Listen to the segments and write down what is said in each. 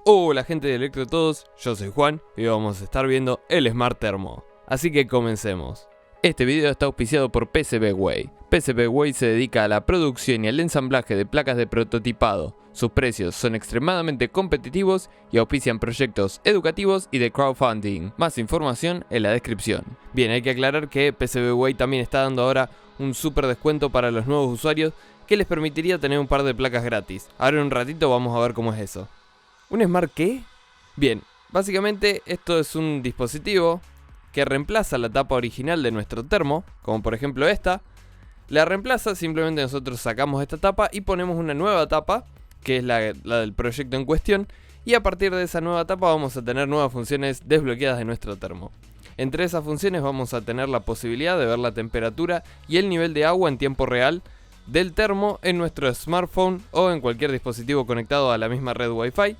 Hola gente de Electrotodos, yo soy Juan y hoy vamos a estar viendo el Smart Thermo. Así que comencemos. Este video está auspiciado por PCBWay. PCBWay se dedica a la producción y al ensamblaje de placas de prototipado. Sus precios son extremadamente competitivos y auspician proyectos educativos y de crowdfunding. Más información en la descripción. Bien, hay que aclarar que PCBWay también está dando ahora un super descuento para los nuevos usuarios que les permitiría tener un par de placas gratis. Ahora en un ratito vamos a ver cómo es eso. ¿Un Smart qué? Bien, básicamente esto es un dispositivo que reemplaza la tapa original de nuestro termo, como por ejemplo esta. La reemplaza, simplemente nosotros sacamos esta tapa y ponemos una nueva tapa, que es la del proyecto en cuestión, y a partir de esa nueva tapa vamos a tener nuevas funciones desbloqueadas de nuestro termo. Entre esas funciones vamos a tener la posibilidad de ver la temperatura y el nivel de agua en tiempo real del termo en nuestro smartphone o en cualquier dispositivo conectado a la misma red Wi-Fi.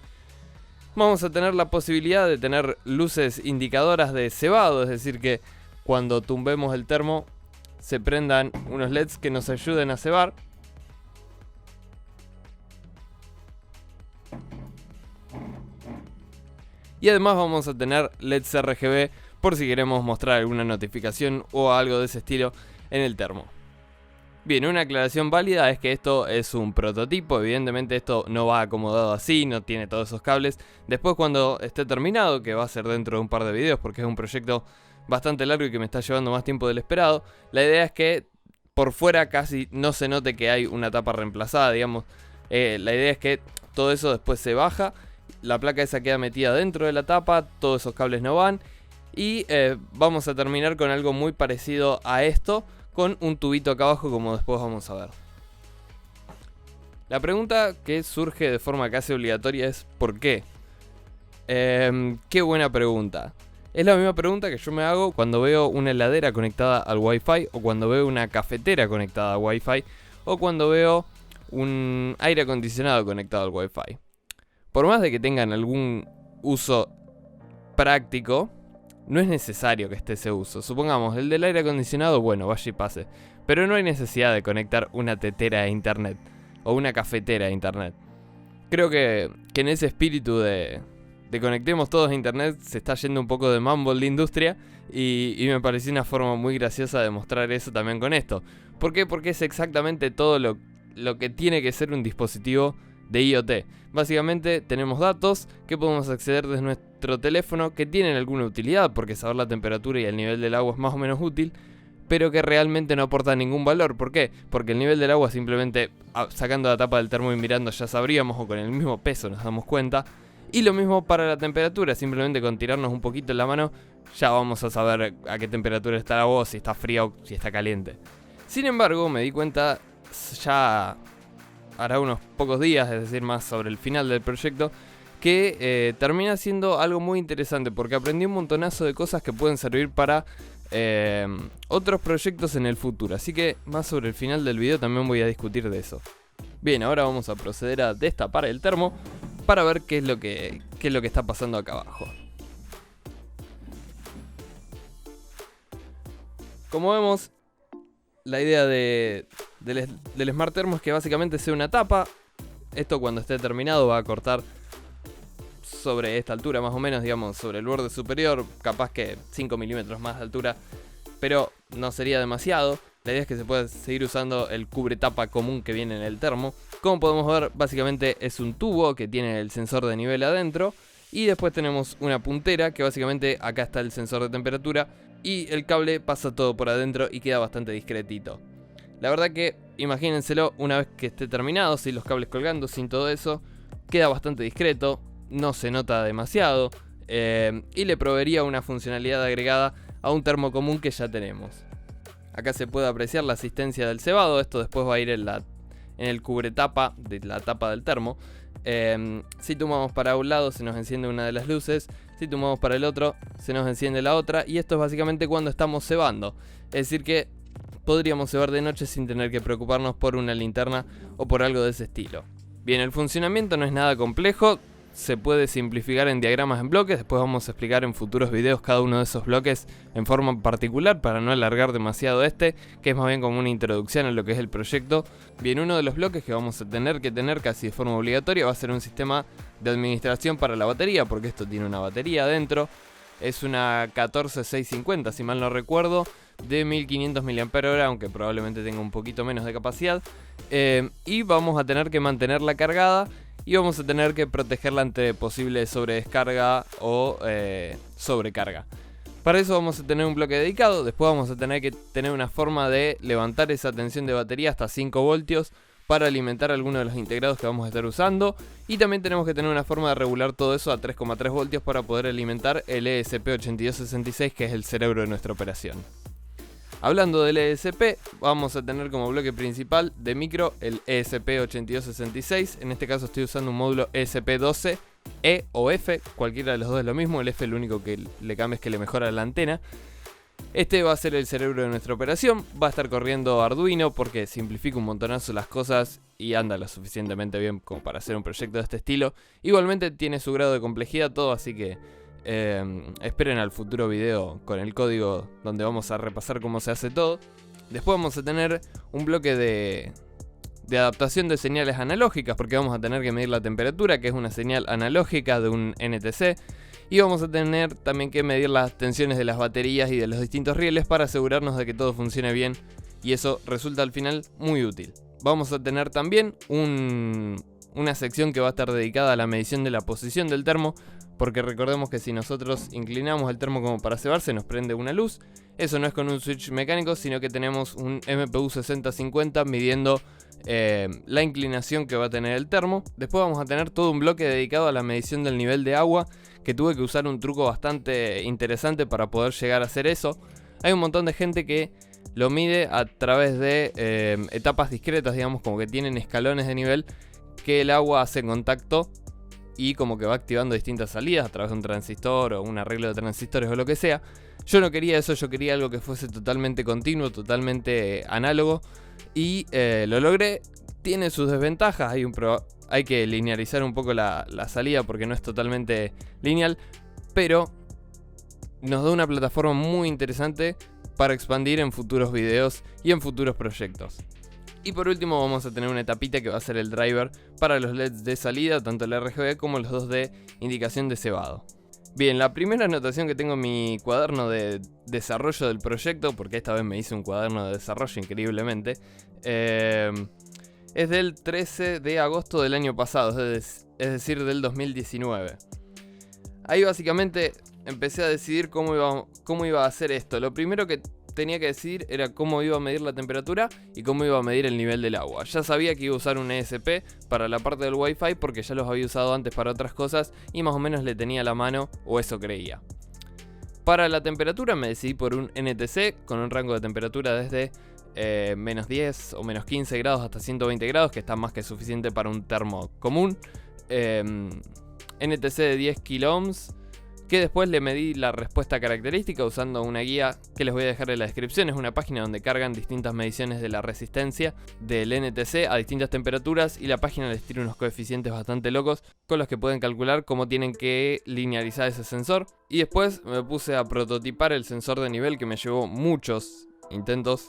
Vamos a tener la posibilidad de tener luces indicadoras de cebado, es decir que cuando tumbemos el termo se prendan unos LEDs que nos ayuden a cebar. Y además vamos a tener LEDs RGB por si queremos mostrar alguna notificación o algo de ese estilo en el termo. Bien, una aclaración válida es que esto es un prototipo, evidentemente esto no va acomodado así, no tiene todos esos cables. Después cuando esté terminado, que va a ser dentro de un par de videos porque es un proyecto bastante largo y que me está llevando más tiempo del esperado, la idea es que por fuera casi no se note que hay una tapa reemplazada, digamos. La idea es que todo eso después se baja, la placa esa queda metida dentro de la tapa, todos esos cables no van y vamos a terminar con algo muy parecido a esto, con un tubito acá abajo como después vamos a ver. La pregunta que surge de forma casi obligatoria es ¿por qué? Qué buena pregunta. Es la misma pregunta que yo me hago cuando veo una heladera conectada al Wi-Fi, o cuando veo una cafetera conectada al Wi-Fi, o cuando veo un aire acondicionado conectado al Wi-Fi. Por más de que tengan algún uso práctico, no es necesario que esté ese uso. Supongamos, el del aire acondicionado, bueno, vaya y pase. Pero no hay necesidad de conectar una tetera a internet o una cafetera a internet. Creo que en ese espíritu de conectemos todos a internet se está yendo un poco de mambo en la industria. Y me pareció una forma muy graciosa de mostrar eso también con esto. ¿Por qué? Porque es exactamente todo lo que tiene que ser un dispositivo de IoT. Básicamente tenemos datos que podemos acceder desde nuestro teléfono que tienen alguna utilidad, porque saber la temperatura y el nivel del agua es más o menos útil, pero que realmente no aporta ningún valor. ¿Por qué? Porque el nivel del agua simplemente sacando la tapa del termo y mirando ya sabríamos, o con el mismo peso nos damos cuenta. Y lo mismo para la temperatura, simplemente con tirarnos un poquito en la mano ya vamos a saber a qué temperatura está el agua, si está fría o si está caliente. Sin embargo, me di cuenta ya hará unos pocos días, es decir, más sobre el final del proyecto, que termina siendo algo muy interesante porque aprendí un montonazo de cosas que pueden servir para otros proyectos en el futuro. Así que más sobre el final del video también voy a discutir de eso. Bien, ahora vamos a proceder a destapar el termo para ver qué es lo que está pasando acá abajo. Como vemos, la idea del Smart Thermo es que básicamente sea una tapa. Esto cuando esté terminado va a cortar sobre esta altura más o menos, digamos, sobre el borde superior, capaz que 5 milímetros más de altura, pero no sería demasiado. La idea es que se pueda seguir usando el cubretapa común que viene en el termo. Como podemos ver, básicamente es un tubo que tiene el sensor de nivel adentro. Y después tenemos una puntera que básicamente acá está el sensor de temperatura. Y el cable pasa todo por adentro y queda bastante discretito. La verdad que imagínenselo una vez que esté terminado, sin los cables colgando, sin todo eso. Queda bastante discreto, no se nota demasiado. Y le proveería una funcionalidad agregada a un termo común que ya tenemos. Acá se puede apreciar la asistencia del cebado. Esto después va a ir en el cubretapa de la tapa del termo. Si tomamos para un lado se nos enciende una de las luces. Si tomamos para el otro se nos enciende la otra. Y esto es básicamente cuando estamos cebando. Es decir que podríamos cebar de noche sin tener que preocuparnos por una linterna o por algo de ese estilo. Bien, el funcionamiento no es nada complejo. se puede simplificar en diagramas en bloques. Después vamos a explicar en futuros videos cada uno de esos bloques en forma particular para no alargar demasiado que es más bien como una introducción a lo que es el proyecto. Bien, uno de los bloques que vamos a tener que tener casi de forma obligatoria va a ser un sistema de administración para la batería, porque esto tiene una batería adentro. Es una 14650, si mal no recuerdo, de 1500 mAh, aunque probablemente tenga un poquito menos de capacidad. Y vamos a tener que mantenerla cargada y vamos a tener que protegerla ante posible sobredescarga o sobrecarga. Para eso vamos a tener un bloque dedicado. Después vamos a tener que tener una forma de levantar esa tensión de batería hasta 5 voltios para alimentar alguno de los integrados que vamos a estar usando. Y también tenemos que tener una forma de regular todo eso a 3,3 voltios para poder alimentar el ESP8266, que es el cerebro de nuestra operación. Hablando del ESP, vamos a tener como bloque principal de micro el ESP8266. En este caso estoy usando un módulo ESP12, E o F, cualquiera de los dos es lo mismo. El F lo único que le cambia es que le mejora la antena. Este va a ser el cerebro de nuestra operación. Va a estar corriendo Arduino porque simplifica un montonazo las cosas y anda lo suficientemente bien como para hacer un proyecto de este estilo. Igualmente tiene su grado de complejidad todo, así que esperen al futuro video con el código donde vamos a repasar cómo se hace todo. Después vamos a tener un bloque de adaptación de señales analógicas, porque vamos a tener que medir la temperatura, que es una señal analógica de un NTC. Y vamos a tener también que medir las tensiones de las baterías y de los distintos rieles para asegurarnos de que todo funcione bien. Y eso resulta al final muy útil. Vamos a tener también una sección que va a estar dedicada a la medición de la posición del termo, porque recordemos que si nosotros inclinamos el termo como para cebarse nos prende una luz. Eso no es con un switch mecánico, sino que tenemos un MPU 6050 midiendo la inclinación que va a tener el termo. Después vamos a tener todo un bloque dedicado a la medición del nivel de agua, que tuve que usar un truco bastante interesante para poder llegar a hacer eso. Hay un montón de gente que lo mide a través de etapas discretas, digamos, como que tienen escalones de nivel que el agua hace contacto y como que va activando distintas salidas a través de un transistor o un arreglo de transistores o lo que sea. Yo no quería eso, yo quería algo que fuese totalmente continuo, totalmente análogo, y lo logré. Tiene sus desventajas, hay que linearizar un poco la salida porque no es totalmente lineal, pero nos da una plataforma muy interesante para expandir en futuros videos y en futuros proyectos. Y por último vamos a tener una etapita que va a ser el driver para los LEDs de salida, tanto el RGB como los dos de indicación de cebado. Bien, la primera anotación que tengo en mi cuaderno de desarrollo del proyecto, porque esta vez me hice un cuaderno de desarrollo increíblemente, es del 13 de agosto del año pasado, es decir, del 2019. Ahí básicamente empecé a decidir cómo iba a hacer esto. Lo primero que tenía que decidir era cómo iba a medir la temperatura y cómo iba a medir el nivel del agua. Ya sabía que iba a usar un ESP para la parte del Wi-Fi porque ya los había usado antes para otras cosas y más o menos le tenía a la mano, o eso creía. Para la temperatura me decidí por un NTC con un rango de temperatura desde menos 10 o menos 15 grados hasta 120 grados, que está más que suficiente para un termo común. NTC de 10 kiloohms, que después le medí la respuesta característica usando una guía que les voy a dejar en la descripción. Es una página donde cargan distintas mediciones de la resistencia del NTC a distintas temperaturas y la página les tira unos coeficientes bastante locos con los que pueden calcular cómo tienen que linearizar ese sensor. Y después me puse a prototipar el sensor de nivel, que me llevó muchos intentos,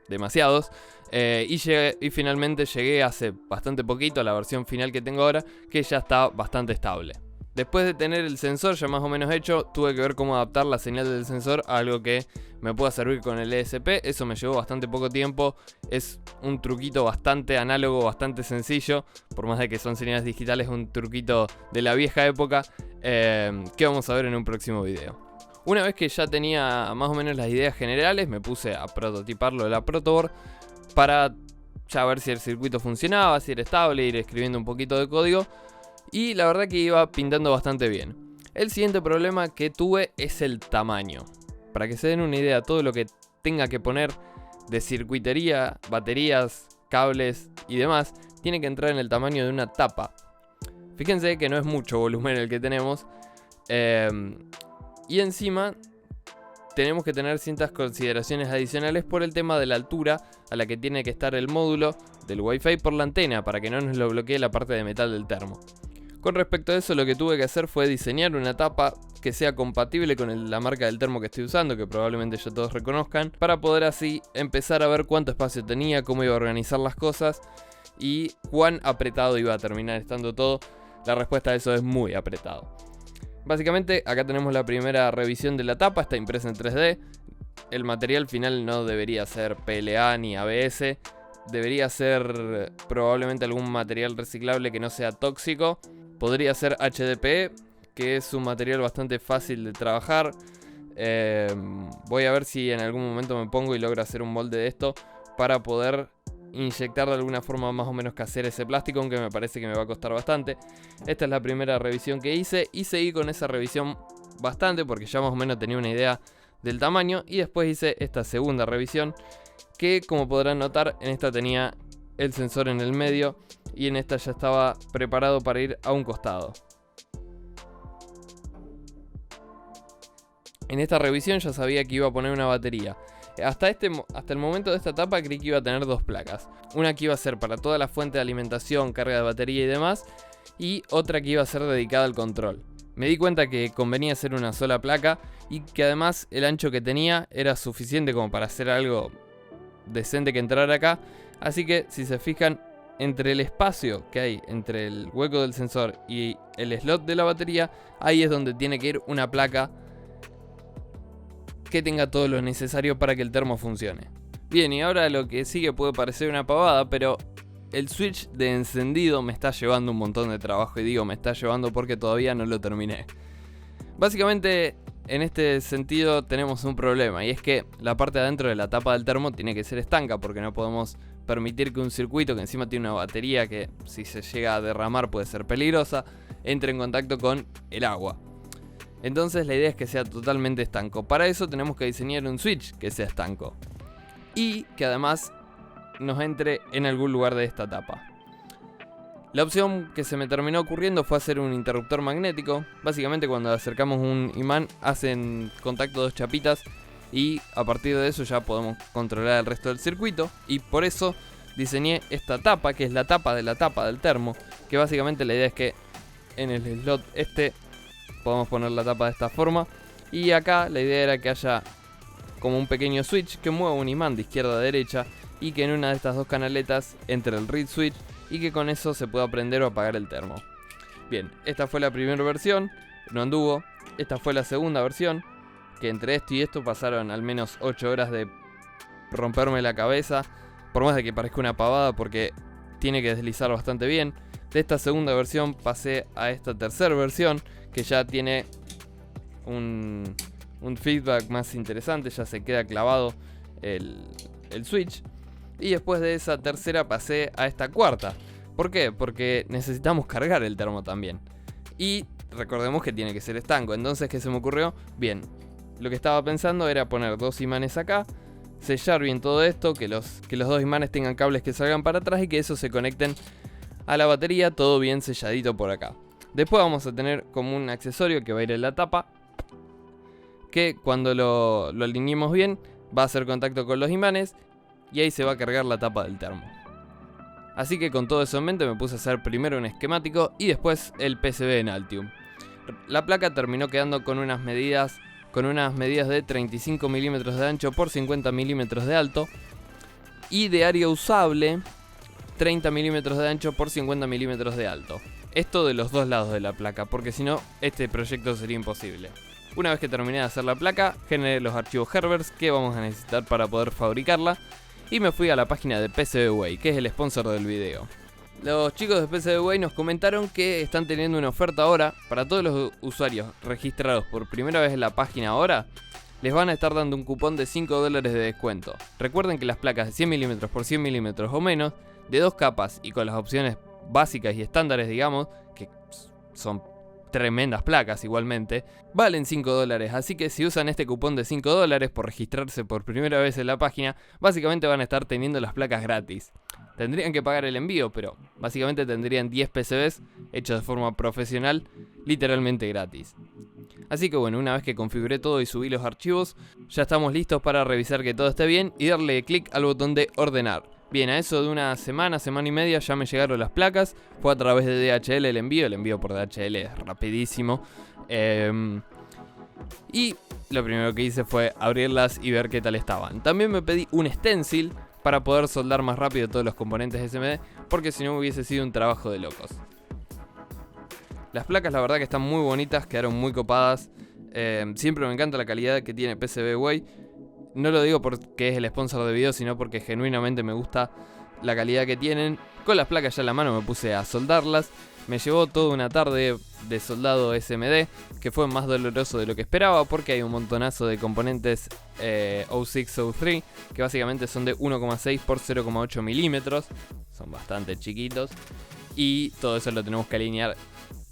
demasiados, y finalmente llegué hace bastante poquito a la versión final que tengo ahora, que ya está bastante estable. Después de tener el sensor ya más o menos hecho, tuve que ver cómo adaptar la señal del sensor a algo que me pueda servir con el ESP. Eso me llevó bastante poco tiempo. Es un truquito bastante análogo, bastante sencillo. Por más de que son señales digitales, un truquito de la vieja época que vamos a ver en un próximo video. Una vez que ya tenía más o menos las ideas generales, me puse a prototiparlo de la protoboard para ya ver si el circuito funcionaba, si era estable, ir escribiendo un poquito de código. Y la verdad que iba pintando bastante bien. El siguiente problema que tuve es el tamaño. Para que se den una idea, todo lo que tenga que poner de circuitería, baterías, cables y demás, tiene que entrar en el tamaño de una tapa. Fíjense que no es mucho volumen el que tenemos. Y encima tenemos que tener ciertas consideraciones adicionales por el tema de la altura a la que tiene que estar el módulo del Wi-Fi por la antena, para que no nos lo bloquee la parte de metal del termo. Con respecto a eso, lo que tuve que hacer fue diseñar una tapa que sea compatible con la marca del termo que estoy usando, que probablemente ya todos reconozcan, para poder así empezar a ver cuánto espacio tenía, cómo iba a organizar las cosas y cuán apretado iba a terminar estando todo. La respuesta a eso es muy apretado. Básicamente acá tenemos la primera revisión de la tapa, está impresa en 3D. El material final no debería ser PLA ni ABS, debería ser probablemente algún material reciclable que no sea tóxico. Podría ser HDPE, que es un material bastante fácil de trabajar. Voy a ver si en algún momento me pongo y logro hacer un molde de esto para poder inyectar de alguna forma más o menos casera ese plástico, aunque me parece que me va a costar bastante. Esta es la primera revisión que hice y seguí con esa revisión bastante porque ya más o menos tenía una idea del tamaño, y después hice esta segunda revisión que, como podrán notar, en esta tenía el sensor en el medio y en esta ya estaba preparado para ir a un costado. En esta revisión ya sabía que iba a poner una batería. Hasta el momento de esta etapa creí que iba a tener dos placas. Una que iba a ser para toda la fuente de alimentación, carga de batería y demás, y otra que iba a ser dedicada al control. Me di cuenta que convenía hacer una sola placa y que además el ancho que tenía era suficiente como para hacer algo decente que entrara acá. Así que, si se fijan, entre el espacio que hay entre el hueco del sensor y el slot de la batería, ahí es donde tiene que ir una placa que tenga todo lo necesario para que el termo funcione. Bien, y ahora lo que sigue puede parecer una pavada, pero el switch de encendido me está llevando un montón de trabajo, y digo me está llevando porque todavía no lo terminé. Básicamente, en este sentido tenemos un problema, y es que la parte de adentro de la tapa del termo tiene que ser estanca, porque no podemos permitir que un circuito que encima tiene una batería que, si se llega a derramar, puede ser peligrosa, entre en contacto con el agua. Entonces la idea es que sea totalmente estanco. Para eso tenemos que diseñar un switch que sea estanco y que además nos entre en algún lugar de esta tapa. La opción que se me terminó ocurriendo fue hacer un interruptor magnético. Básicamente, cuando acercamos un imán, hacen contacto dos chapitas y a partir de eso ya podemos controlar el resto del circuito. Y por eso diseñé esta tapa, que es la tapa del termo, que básicamente la idea es que en el slot podemos poner la tapa de esta forma, y acá la idea era que haya como un pequeño switch que mueva un imán de izquierda a derecha y que en una de estas dos canaletas entre el reed switch y que con eso se pueda prender o apagar el termo. Bien, esta fue la primera versión, no anduvo. Esta fue la segunda versión, que entre esto y esto pasaron al menos 8 horas de romperme la cabeza, por más de que parezca una pavada porque tiene que deslizar bastante bien. De esta segunda versión pasé a esta tercera versión, que ya tiene un feedback más interesante, ya se queda clavado el switch. Y después de esa tercera pasé a esta cuarta. ¿Por qué? Porque necesitamos cargar el termo también. Y recordemos que tiene que ser estanco. Entonces, ¿qué se me ocurrió? Bien, lo que estaba pensando era poner dos imanes acá, sellar bien todo esto, que los dos imanes tengan cables que salgan para atrás y que esos se conecten a la batería, todo bien selladito por acá. Después vamos a tener como un accesorio que va a ir en la tapa, que cuando lo alineemos bien va a hacer contacto con los imanes y ahí se va a cargar la tapa del termo. Así que con todo eso en mente me puse a hacer primero un esquemático y después el PCB en Altium. La placa terminó quedando con unas medidas de 35 milímetros de ancho por 50 milímetros de alto y de área usable 30 milímetros de ancho por 50 milímetros de alto. Esto de los dos lados de la placa, porque si no, este proyecto sería imposible. Una vez que terminé de hacer la placa, generé los archivos Herbers que vamos a necesitar para poder fabricarla y me fui a la página de PCBWay, que es el sponsor del video. Los chicos de PCBWay nos comentaron que están teniendo una oferta ahora para todos los usuarios registrados por primera vez en la página ahora. Les van a estar dando un cupón de $5 de descuento. Recuerden que las placas de 100 mm por 100 mm o menos, de dos capas y con las opciones básicas y estándares, digamos, que son tremendas placas igualmente, valen $5. Así que si usan este cupón de $5 por registrarse por primera vez en la página, básicamente van a estar teniendo las placas gratis. Tendrían que pagar el envío, pero básicamente tendrían 10 PCBs hechos de forma profesional, literalmente gratis. Así que bueno, una vez que configuré todo y subí los archivos, ya estamos listos para revisar que todo esté bien y darle clic al botón de ordenar. Bien, a eso de una semana y media ya me llegaron las placas. Fue a través de DHL el envío por DHL es rapidísimo. Y lo primero que hice fue abrirlas y ver qué tal estaban. También me pedí un stencil para poder soldar más rápido todos los componentes SMD, porque si no hubiese sido un trabajo de locos. Las placas la verdad que están muy bonitas, quedaron muy copadas. Siempre me encanta la calidad que tiene PCBWay. No lo digo porque es el sponsor de video, sino porque genuinamente me gusta la calidad que tienen. Con las placas ya en la mano me puse a soldarlas. Me llevó toda una tarde de soldado SMD, que fue más doloroso de lo que esperaba, porque hay un montonazo de componentes 0603, que básicamente son de 1,6 por 0,8 milímetros. Son bastante chiquitos. Y todo eso lo tenemos que alinear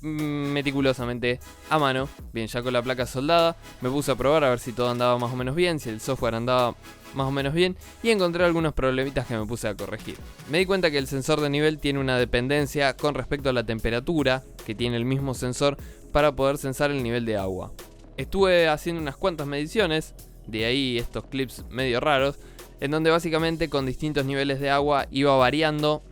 meticulosamente a mano. Bien, ya con la placa soldada me puse a probar a ver si todo andaba más o menos bien, si el software andaba más o menos bien, y encontré algunos problemitas que me puse a corregir. Me di cuenta que el sensor de nivel tiene una dependencia con respecto a la temperatura que tiene el mismo sensor para poder sensar el nivel de agua. Estuve haciendo unas cuantas mediciones, de ahí estos clips medio raros, en donde básicamente con distintos niveles de agua iba variando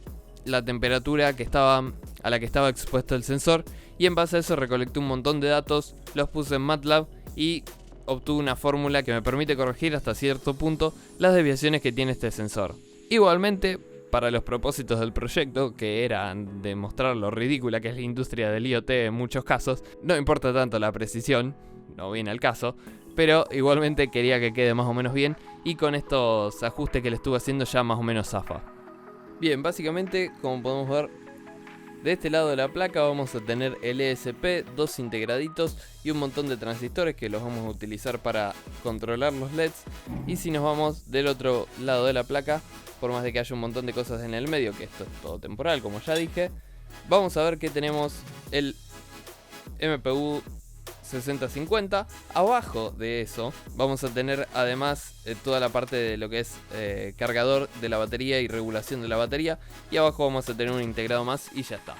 la temperatura a la que estaba expuesto el sensor, y en base a eso recolecté un montón de datos, los puse en MATLAB y obtuve una fórmula que me permite corregir hasta cierto punto las desviaciones que tiene este sensor. Igualmente, para los propósitos del proyecto, que eran demostrar lo ridícula que es la industria del IoT en muchos casos, no importa tanto la precisión, no viene al caso, pero igualmente quería que quede más o menos bien, y con estos ajustes que le estuve haciendo ya más o menos zafa. Bien, básicamente, como podemos ver, de este lado de la placa vamos a tener el ESP, dos integraditos y un montón de transistores que los vamos a utilizar para controlar los LEDs. Y si nos vamos del otro lado de la placa, por más de que haya un montón de cosas en el medio, que esto es todo temporal como ya dije, vamos a ver que tenemos el MPU 6050. Abajo de eso vamos a tener además toda la parte de lo que es cargador de la batería y regulación de la batería, y abajo vamos a tener un integrado más y ya está.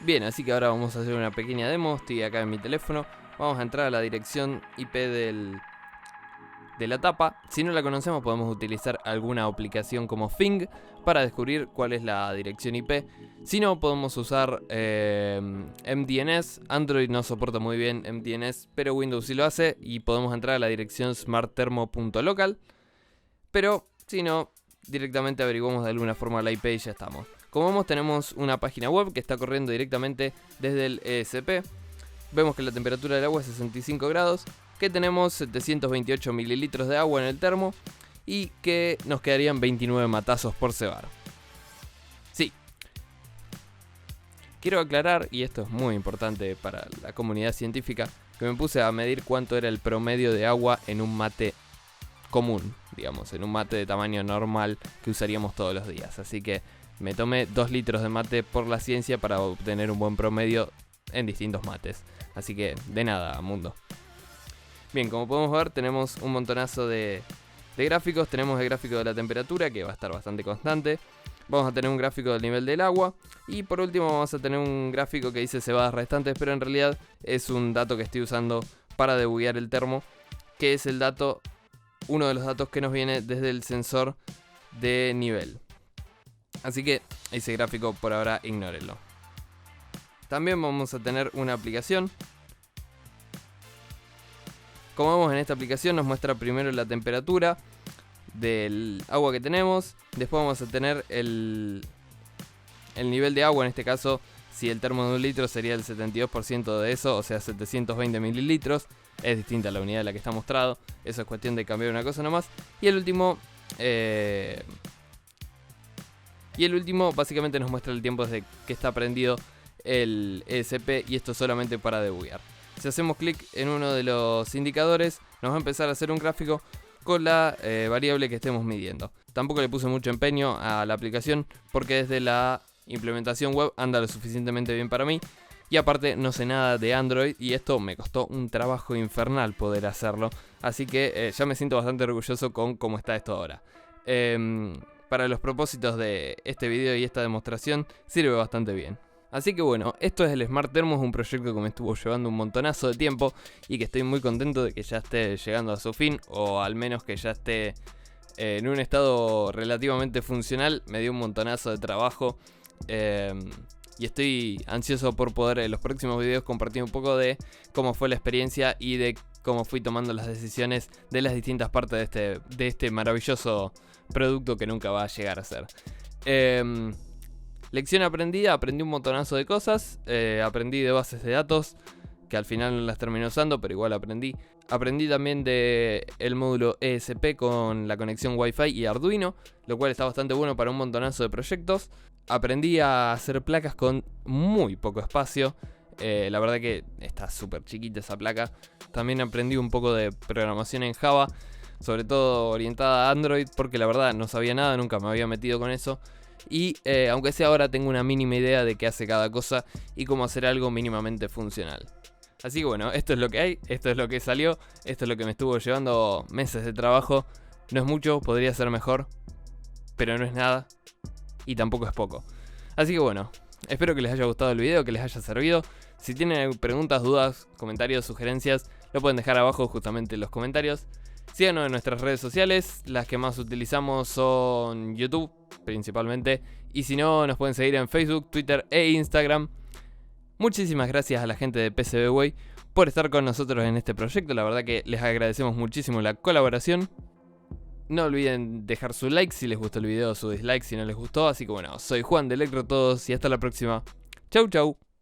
Bien, así que ahora vamos a hacer una pequeña demo. Estoy acá en mi teléfono, vamos a entrar a la dirección IP de la tapa. Si no la conocemos podemos utilizar alguna aplicación como Fing para descubrir cuál es la dirección IP. Si no, podemos usar MDNS. Android no soporta muy bien MDNS, pero Windows sí lo hace, y podemos entrar a la dirección smartthermo.local. Pero si no, directamente averiguamos de alguna forma la IP y ya estamos. Como vemos, tenemos una página web que está corriendo directamente desde el ESP. Vemos que la temperatura del agua es 65 grados, que tenemos 728 mililitros de agua en el termo y que nos quedarían 29 matazos por cebar. Sí. Quiero aclarar, y esto es muy importante para la comunidad científica, que me puse a medir cuánto era el promedio de agua en un mate común, digamos, en un mate de tamaño normal que usaríamos todos los días. Así que me tomé 2 litros de mate por la ciencia para obtener un buen promedio en distintos mates. Así que de nada, mundo. Bien, como podemos ver, tenemos un montonazo de gráficos. Tenemos el gráfico de la temperatura, que va a estar bastante constante. Vamos a tener un gráfico del nivel del agua. Y por último vamos a tener un gráfico que dice cebadas restantes, pero en realidad es un dato que estoy usando para debuguear el termo, que es el dato, uno de los datos que nos viene desde el sensor de nivel. Así que ese gráfico por ahora ignórenlo. También vamos a tener una aplicación. Como vemos, en esta aplicación nos muestra primero la temperatura del agua que tenemos. Después vamos a tener el nivel de agua. En este caso, si el termo de 1 litro sería el 72% de eso, o sea 720 mililitros. Es distinta a la unidad de la que está mostrado. Eso es cuestión de cambiar una cosa nomás. Y el último básicamente nos muestra el tiempo desde que está prendido el ESP, y esto solamente para debuguear. Si hacemos clic en uno de los indicadores, nos va a empezar a hacer un gráfico con la variable que estemos midiendo. Tampoco le puse mucho empeño a la aplicación porque desde la implementación web anda lo suficientemente bien para mí. Y aparte no sé nada de Android y esto me costó un trabajo infernal poder hacerlo. Así que ya me siento bastante orgulloso con cómo está esto ahora. Para los propósitos de este video y esta demostración sirve bastante bien. Así que bueno, esto es el Smart Thermo, es un proyecto que me estuvo llevando un montonazo de tiempo y que estoy muy contento de que ya esté llegando a su fin, o al menos que ya esté en un estado relativamente funcional. Me dio un montonazo de trabajo. Y estoy ansioso por poder en los próximos videos compartir un poco de cómo fue la experiencia y de cómo fui tomando las decisiones de las distintas partes de este maravilloso producto que nunca va a llegar a ser. Lección aprendida, aprendí un montonazo de cosas. Aprendí de bases de datos, que al final no las terminé usando, pero igual aprendí. Aprendí también del módulo ESP con la conexión Wi-Fi y Arduino, lo cual está bastante bueno para un montonazo de proyectos. Aprendí a hacer placas con muy poco espacio. La verdad que está súper chiquita esa placa. También aprendí un poco de programación en Java, sobre todo orientada a Android, porque la verdad no sabía nada, nunca me había metido con eso. Y aunque sea ahora, tengo una mínima idea de qué hace cada cosa y cómo hacer algo mínimamente funcional. Así que bueno, esto es lo que hay, esto es lo que salió, esto es lo que me estuvo llevando meses de trabajo. No es mucho, podría ser mejor, pero no es nada y tampoco es poco. Así que bueno, espero que les haya gustado el video, que les haya servido. Si tienen preguntas, dudas, comentarios, sugerencias, lo pueden dejar abajo justamente en los comentarios. Síganos en nuestras redes sociales, las que más utilizamos son YouTube principalmente, y si no, nos pueden seguir en Facebook, Twitter e Instagram. Muchísimas gracias a la gente de PCBWay por estar con nosotros en este proyecto, la verdad que les agradecemos muchísimo la colaboración. No olviden dejar su like si les gustó el video, su dislike si no les gustó, así que bueno, soy Juan de Electrotodos y hasta la próxima. Chau chau.